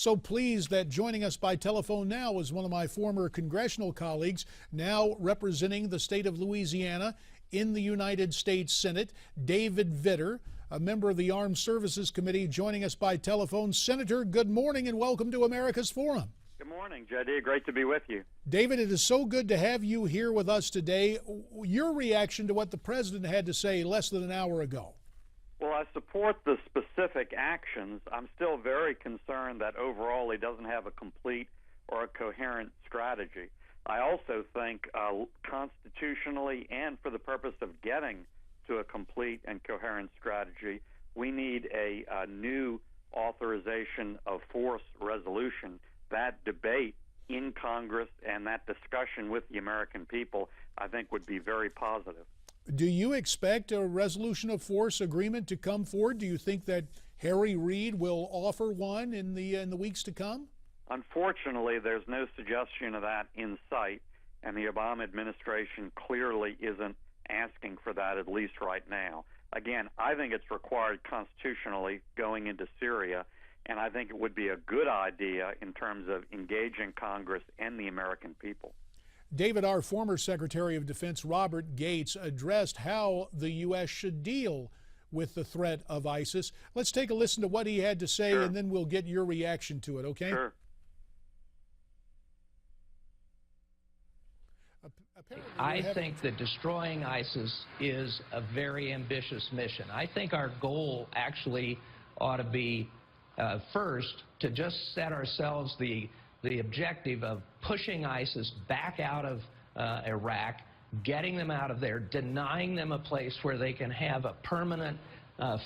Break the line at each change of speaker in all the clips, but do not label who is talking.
So pleased that joining us by telephone now is one of my former congressional colleagues, now representing the state of Louisiana in the United States Senate, David Vitter, a member of the Armed Services Committee, joining us by telephone. Senator, good morning and welcome to America's Forum.
Good morning, JD. Great to be with you.
David, it is so good to have you here with us today. Your reaction to what the president had to say less than an hour ago?
Well, I support the specific actions. I'm still very concerned that overall he doesn't have a complete or a coherent strategy. I also think constitutionally and for the purpose of getting to a complete and coherent strategy, we need a new authorization of force resolution. That debate in Congress and that discussion with the American people, I think, would be very positive.
Do you expect a resolution of force agreement to come forward? Do you think that Harry Reid will offer one in the weeks to come?
Unfortunately, there's no suggestion of that in sight, and the Obama administration clearly isn't asking for that, at least right now. Again, I think it's required constitutionally going into Syria, and I think it would be a good idea in terms of engaging Congress and the American people.
David, our former Secretary of Defense, Robert Gates, addressed how the U.S. should deal with the threat of ISIS. Let's take a listen to what he had to say,
Sure.
And then we'll get your reaction to it, okay?
Sure.
I think that destroying ISIS is a very ambitious mission. I think our goal actually ought to be, first, to just set ourselves the objective of pushing ISIS back out of Iraq, getting them out of there, denying them a place where they can have a permanent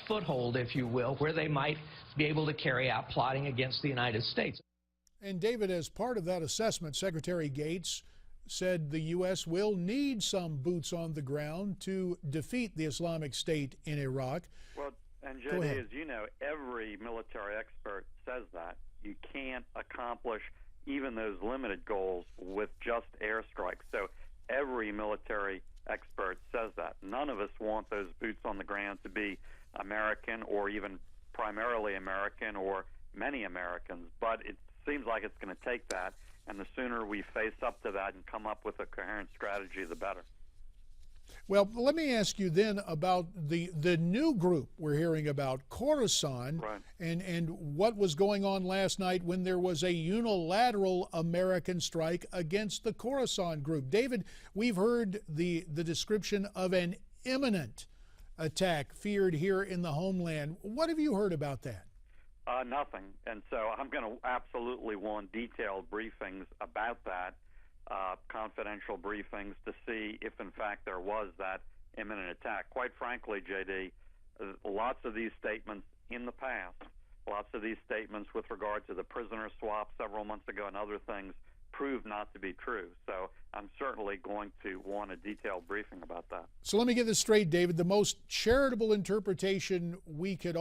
foothold, if you will, where they might be able to carry out plotting against the United States.
And David, as part of that assessment, Secretary Gates said the U.S. will need some boots on the ground to defeat the Islamic State in Iraq.
Well, and JD, as you know, every military expert says that. You can't accomplish even those limited goals with just airstrikes. So every military expert says that. None of us want those boots on the ground to be American or even primarily American or many Americans, but it seems like it's going to take that, and the sooner we face up to that and come up with a coherent strategy, the better.
Well, let me ask you then about the new group we're hearing about, Khorasan,
Right.
and what was going on last night when there was a unilateral American strike against the Khorasan group. David, we've heard the description of an imminent attack feared here in the homeland. What have you heard about that?
Nothing. And so I'm going to absolutely want detailed briefings about that. Confidential briefings to see if in fact there was that imminent attack. Quite frankly, JD, lots of these statements in the past, lots of these statements with regard to the prisoner swap several months ago and other things proved not to be true. So I'm certainly going to want a detailed briefing about that.
So let me get this straight, David. The most charitable interpretation we could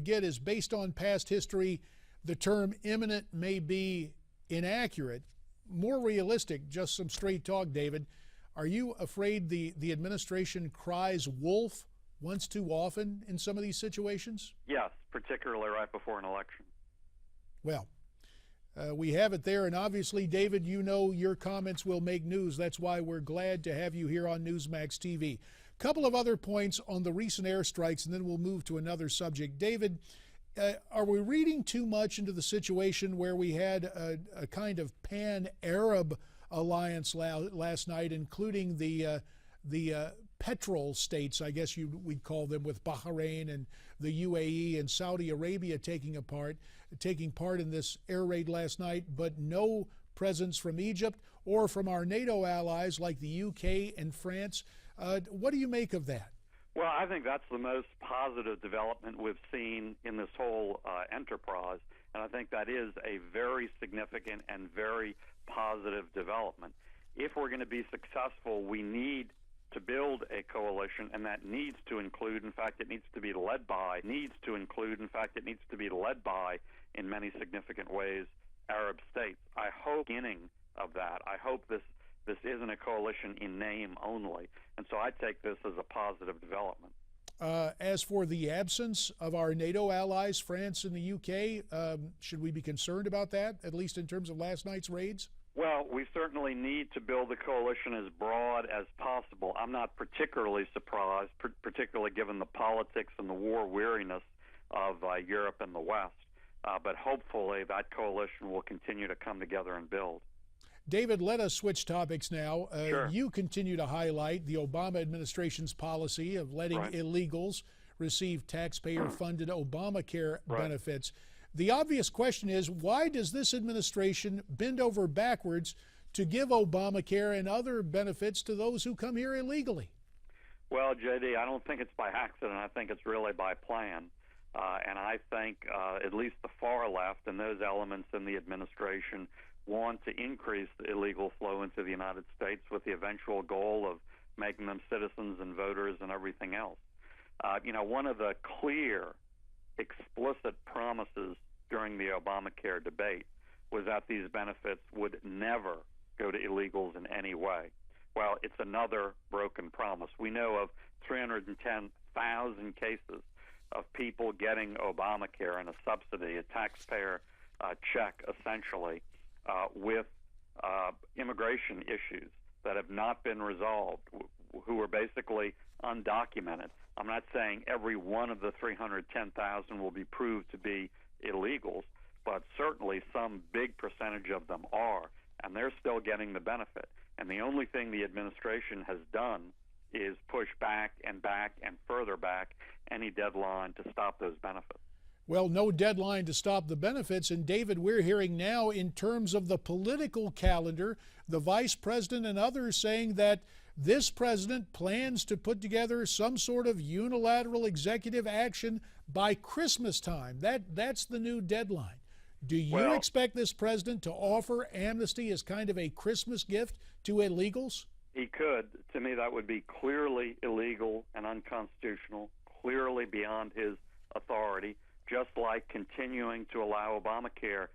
get is, based on past history, the term imminent may be inaccurate. More realistic, just some straight talk, David. Are you afraid the administration cries wolf once too often in some of these situations?
Yes, particularly right before an election.
Well, we have it there, and obviously, David, you know your comments will make news. That's why we're glad to have you here on Newsmax TV. Couple of other points on the recent airstrikes, and then we'll move to another subject. David, are we reading too much into the situation where we had a kind of pan-Arab alliance last night, including the petrol states, I guess we'd call them, with Bahrain and the UAE and Saudi Arabia taking part in this air raid last night, but no presence from Egypt or from our NATO allies like the UK and France? What do you make of that?
Well, I think that's the most positive development we've seen in this whole enterprise, and I think that is a very significant and very positive development. If we're going to be successful, we need to build a coalition, and that needs to include, in fact, it needs to be led by, in many significant ways, Arab states. I hope beginning of that. I hope this isn't a coalition in name only. And so I take this as a positive development.
As for the absence of our NATO allies, France and the UK, should we be concerned about that, at least in terms of last night's raids?
Well, we certainly need to build the coalition as broad as possible. I'm not particularly surprised, particularly given the politics and the war weariness of Europe and the West. But hopefully that coalition will continue to come together and build.
David, let us switch topics now.
Sure.
You continue to highlight the Obama administration's policy of letting illegals receive taxpayer-funded Obamacare benefits. The obvious question is, why does this administration bend over backwards to give Obamacare and other benefits to those who come here illegally?
Well, J.D., I don't think it's by accident. I think it's really by plan. And I think at least the far left and those elements in the administration want to increase the illegal flow into the United States with the eventual goal of making them citizens and voters and everything else. One of the clear, explicit promises during the Obamacare debate was that these benefits would never go to illegals in any way. Well, it's another broken promise. We know of 310,000 cases of people getting Obamacare and a subsidy, a taxpayer check, essentially, with immigration issues that have not been resolved, who are basically undocumented. I'm not saying every one of the 310,000 will be proved to be illegals, but certainly some big percentage of them are, and they're still getting the benefit. And the only thing the administration has done is push back and further back any deadline to stop those benefits.
Well, no deadline to stop the benefits. And David, we're hearing now in terms of the political calendar, the vice president and others saying that this president plans to put together some sort of unilateral executive action by Christmas time. That's the new deadline. Do you expect this president to offer amnesty as kind of a Christmas gift to illegals?
He could. To me, that would be clearly illegal and unconstitutional, clearly beyond his authority, just like continuing to allow Obamacare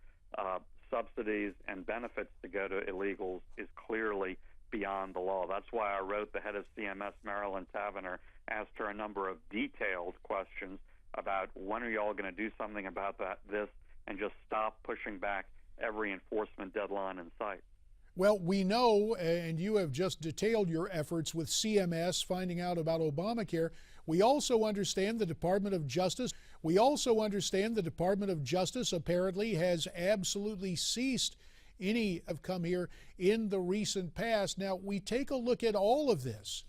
subsidies and benefits to go to illegals is clearly beyond the law. That's why I wrote the head of CMS, Marilyn Tavenner, asked her a number of detailed questions about when are you all going to do something about this and just stop pushing back every enforcement deadline in sight.
Well, we know, and you have just detailed your efforts with CMS finding out about Obamacare. We also understand the Department of Justice. Apparently has absolutely ceased any have come here in the recent past. Now, we take a look at all of this,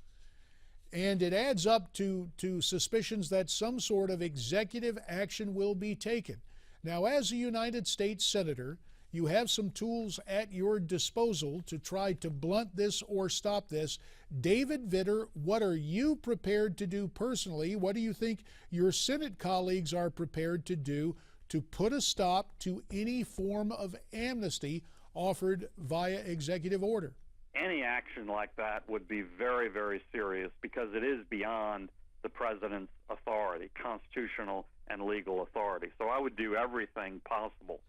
and it adds up to suspicions that some sort of executive action will be taken. Now, as a United States Senator, you have some tools at your disposal to try to blunt this or stop this. David Vitter, what are you prepared to do personally? What do you think your Senate colleagues are prepared to do to put a stop to any form of amnesty offered via executive order?
Any action like that would be very, very serious because it is beyond the president's authority, constitutional and legal authority. So I would do everything possible.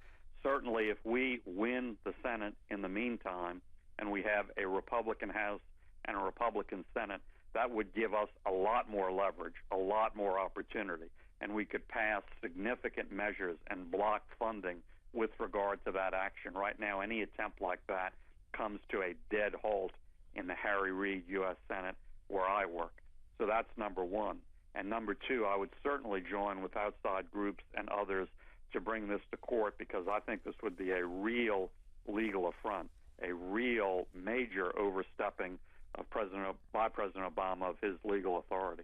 Certainly, if we win the Senate in the meantime and we have a Republican House and a Republican Senate, that would give us a lot more leverage, a lot more opportunity, and we could pass significant measures and block funding with regard to that action. Right now, any attempt like that comes to a dead halt in the Harry Reid U.S. Senate where I work. So that's number one. And number two, I would certainly join with outside groups and others to bring this to court because I think this would be a real legal affront, a real major overstepping by President Obama of his legal authority.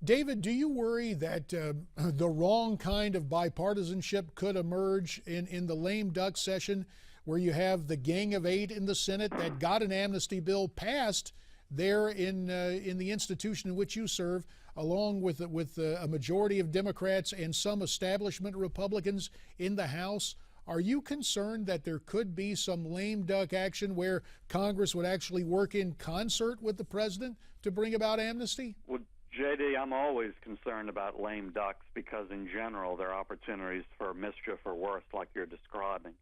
David, do you worry that the wrong kind of bipartisanship could emerge in the lame duck session where you have the Gang of Eight in the Senate that got an amnesty bill passed there in the institution in which you serve, along with a majority of Democrats and some establishment Republicans in the House? Are you concerned that there could be some lame duck action where Congress would actually work in concert with the president to bring about amnesty?
Well, J.D., I'm always concerned about lame ducks because in general there are opportunities for mischief or worse like you're describing.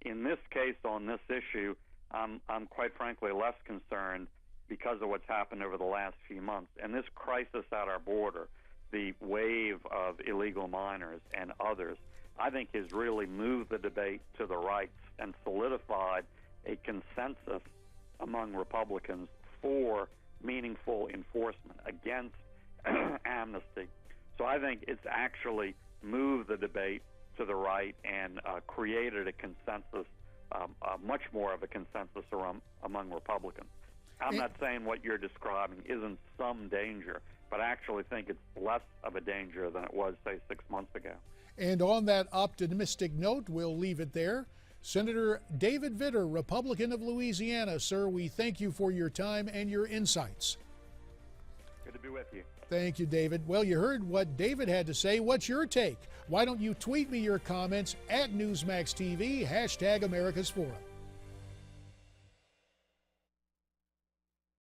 In this case, on this issue, I'm quite frankly less concerned because of what's happened over the last few months. And this crisis at our border, the wave of illegal miners and others, I think has really moved the debate to the right and solidified a consensus among Republicans for meaningful enforcement against amnesty. So I think it's actually moved the debate to the right and created a consensus, much more of a consensus among Republicans. I'm not saying what you're describing isn't some danger, but I actually think it's less of a danger than it was, say, 6 months ago.
And on that optimistic note, we'll leave it there. Senator David Vitter, Republican of Louisiana. Sir, we thank you for your time and your insights.
Good to be with you.
Thank you, David. Well, you heard what David had to say. What's your take? Why don't you tweet me your comments at Newsmax TV, #America's Forum.